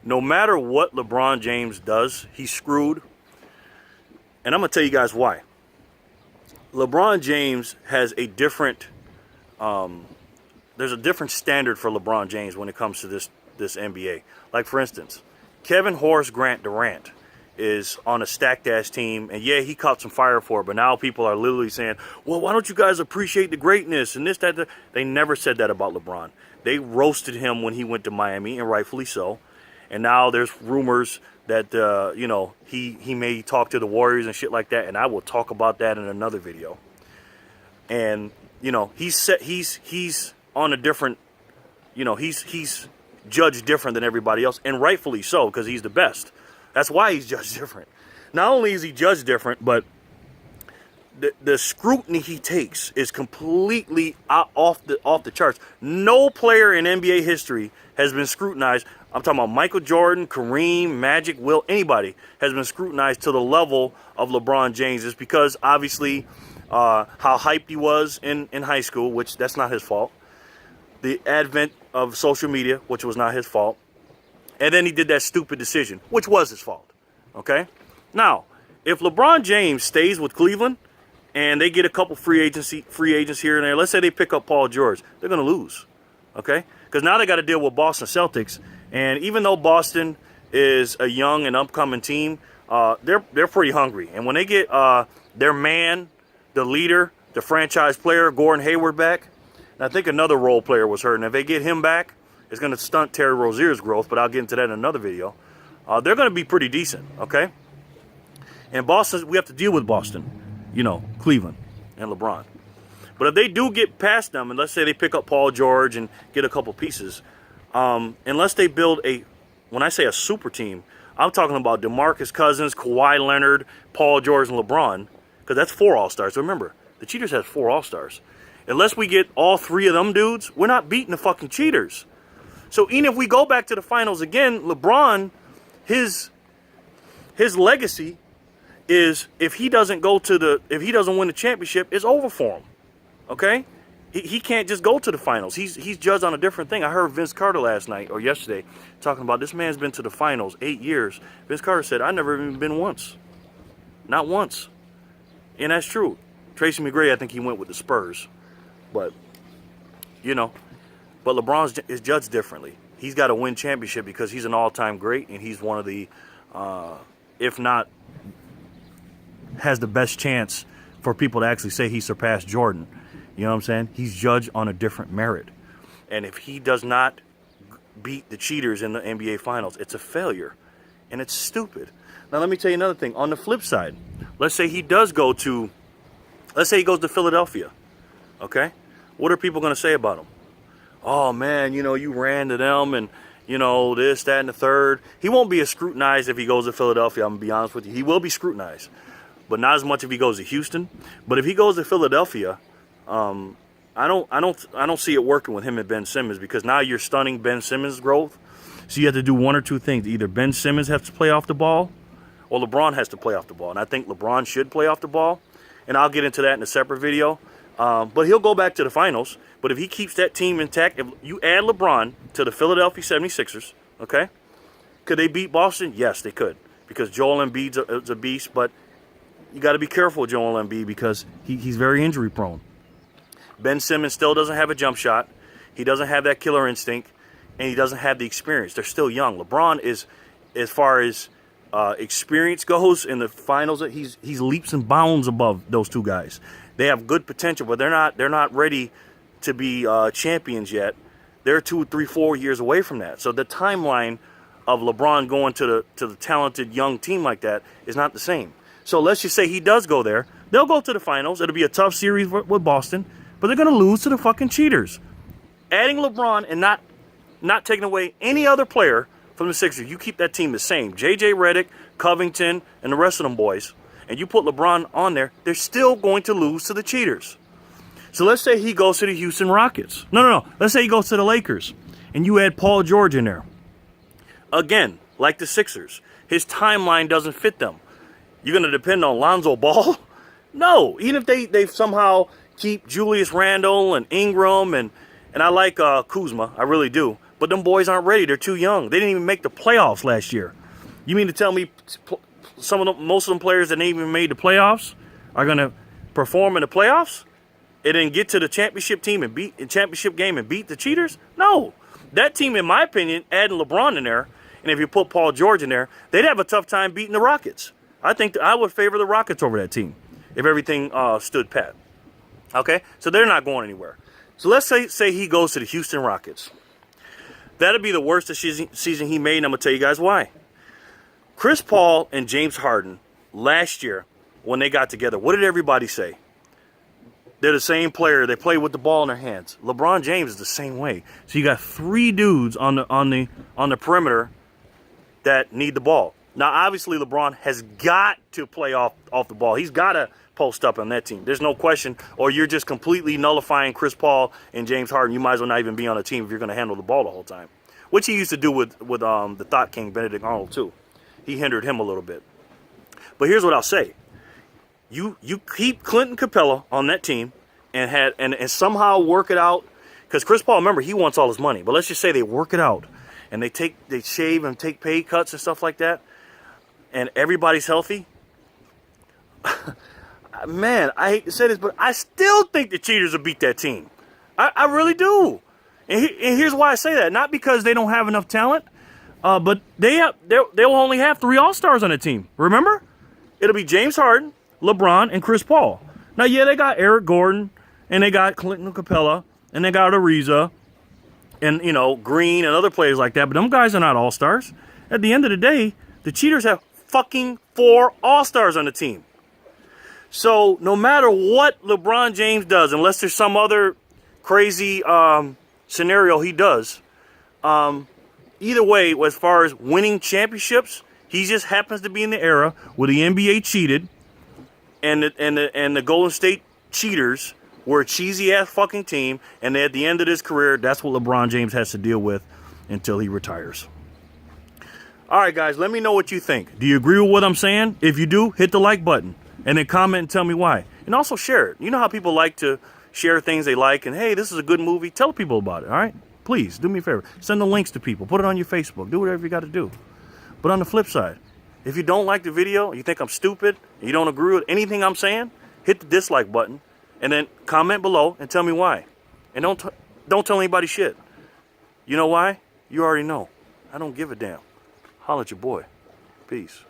no matter what LeBron James does, he's screwed. And I'm going to tell you guys why. LeBron James has a different, there's a different standard for LeBron James when it comes to this NBA. Like, for instance, Kevin Horace Grant Durant is on a stacked-ass team, and yeah, he caught some fire for it, but now people are literally saying, well, why don't you guys appreciate the greatness and this, that, that. They never said that about LeBron. They roasted him when he went to Miami, and rightfully so. And now there's rumors that, you know, he may talk to the Warriors and shit like that, and I will talk about that in another video. And, you know, he's on a different, you know, he's judged different than everybody else, and rightfully so, because he's the best. That's why he's judged different. Not only is he judged different, but the scrutiny he takes is completely off the charts. No player in NBA history has been scrutinized. I'm talking about Michael Jordan, Kareem, Magic, Will, anybody has been scrutinized to the level of LeBron James. It's because, obviously, how hyped he was in high school, which that's not his fault. The advent of social media, which was not his fault. And then he did that stupid decision, which was his fault. Okay? Now, if LeBron James stays with Cleveland and they get a couple free agents here and there, let's say they pick up Paul George, they're going to lose. Okay? Because now they got to deal with Boston Celtics. And even though Boston is a young and upcoming team, they're pretty hungry. And when they get their man, the leader, the franchise player, Gordon Hayward back, and I think another role player was hurt, and if they get him back, it's going to stunt Terry Rozier's growth, but I'll get into that in another video. They're going to be pretty decent, okay? And Boston, we have to deal with Boston, you know, Cleveland and LeBron. But if they do get past them, and let's say they pick up Paul George and get a couple pieces, unless they build when I say a super team, I'm talking about DeMarcus Cousins, Kawhi Leonard, Paul George, and LeBron, because that's 4 All-Stars. Remember, the Cheaters has 4 All-Stars. Unless we get all 3 of them dudes, we're not beating the fucking Cheaters. So even if we go back to the finals again, LeBron, his legacy is if he doesn't win the championship, it's over for him. Okay? He can't just go to the finals. He's judged on a different thing. I heard Vince Carter last night or yesterday talking about this man's been to the finals 8 years. Vince Carter said, I've never even been once. Not once. And that's true. Tracy McGrady, I think he went with the Spurs. But, you know. But LeBron is judged differently. He's got to win championship because he's an all-time great, and he's one of the, if not, has the best chance for people to actually say he surpassed Jordan. You know what I'm saying? He's judged on a different merit. And if he does not beat the Cheaters in the NBA Finals, it's a failure. And it's stupid. Now, let me tell you another thing. On the flip side, let's say he goes to Philadelphia. Okay? What are people going to say about him? Oh, man, you know, you ran to them and, you know, this, that, and the third. He won't be as scrutinized if he goes to Philadelphia. I'm going to be honest with you. He will be scrutinized, but not as much if he goes to Houston. But if he goes to Philadelphia, I don't see it working with him and Ben Simmons, because now you're stunning Ben Simmons' growth. So you have to do one or two things. Either Ben Simmons has to play off the ball or LeBron has to play off the ball. And I think LeBron should play off the ball. And I'll get into that in a separate video. But he'll go back to the finals. But if he keeps that team intact, if you add LeBron to the Philadelphia 76ers, okay, could they beat Boston? Yes, they could, because Joel Embiid's a beast. But you got to be careful with Joel Embiid because he's very injury prone. Ben Simmons still doesn't have a jump shot. He doesn't have that killer instinct, and he doesn't have the experience. They're still young. LeBron is, as far as experience goes in the finals, he's leaps and bounds above those two guys. They have good potential, but they're not ready to be champions yet. They're 2, 3, 4 years away from that. So the timeline of LeBron going to the talented young team like that is not the same. So let's just say he does go there. They'll go to the finals. It'll be a tough series with Boston, but they're going to lose to the fucking Cheaters. Adding LeBron and not taking away any other player from the Sixers, you keep that team the same. J.J. Redick, Covington, and the rest of them boys, and you put LeBron on there, they're still going to lose to the Cheaters. So let's say he goes to the Houston Rockets. No. Let's say he goes to the Lakers, and you add Paul George in there. Again, like the Sixers, his timeline doesn't fit them. You're going to depend on Lonzo Ball? No. Even if they somehow keep Julius Randle and Ingram, and I like Kuzma, I really do. But them boys aren't ready. They're too young. They didn't even make the playoffs last year. You mean to tell me most of them players that ain't even made the playoffs are going to perform in the playoffs and then get to the championship game and beat the cheaters? No. That team, in my opinion, adding LeBron in there, and if you put Paul George in there, they'd have a tough time beating the Rockets. I think I would favor the Rockets over that team if everything stood pat. Okay? So they're not going anywhere. So let's say he goes to the Houston Rockets. That'd be the worst season he made, and I'm going to tell you guys why. Chris Paul and James Harden, last year, when they got together, what did everybody say? They're the same player. They play with the ball in their hands. LeBron James is the same way. So you got 3 dudes on the perimeter that need the ball. Now, obviously, LeBron has got to play off the ball. He's got to post up on that team. There's no question. Or you're just completely nullifying Chris Paul and James Harden. You might as well not even be on a team if you're going to handle the ball the whole time. Which he used to do with the Thought King, Benedict Arnold, too. He hindered him a little bit. But here's what I'll say. You keep Clinton Capella on that team and somehow work it out. Because Chris Paul, remember, he wants all his money. But let's just say they work it out. And they shave and take pay cuts and stuff like that. And everybody's healthy. Man, I hate to say this, but I still think the Cheaters will beat that team. I really do. And here's why I say that. Not because they don't have enough talent, but they'll only have 3 All-Stars on the team. Remember? It'll be James Harden, LeBron, and Chris Paul. Now, yeah, they got Eric Gordon, and they got Clinton Capella, and they got Ariza, and, Green and other players like that. But them guys are not All-Stars. At the end of the day, the Cheaters have fucking 4 All-Stars on the team. So no matter what LeBron James does, unless there's some other crazy scenario he does, either way, as far as winning championships, he just happens to be in the era where the NBA cheated and the Golden State Cheaters were a cheesy-ass fucking team, and at the end of his career, that's what LeBron James has to deal with until he retires. All right, guys, let me know what you think. Do you agree with what I'm saying? If you do, hit the like button. And then comment and tell me why. And also share it. You know how people like to share things they like. And, hey, this is a good movie. Tell people about it, all right? Please, do me a favor. Send the links to people. Put it on your Facebook. Do whatever you got to do. But on the flip side, if you don't like the video, you think I'm stupid, and you don't agree with anything I'm saying, hit the dislike button. And then comment below and tell me why. And don't tell anybody shit. You know why? You already know. I don't give a damn. Holla at your boy. Peace.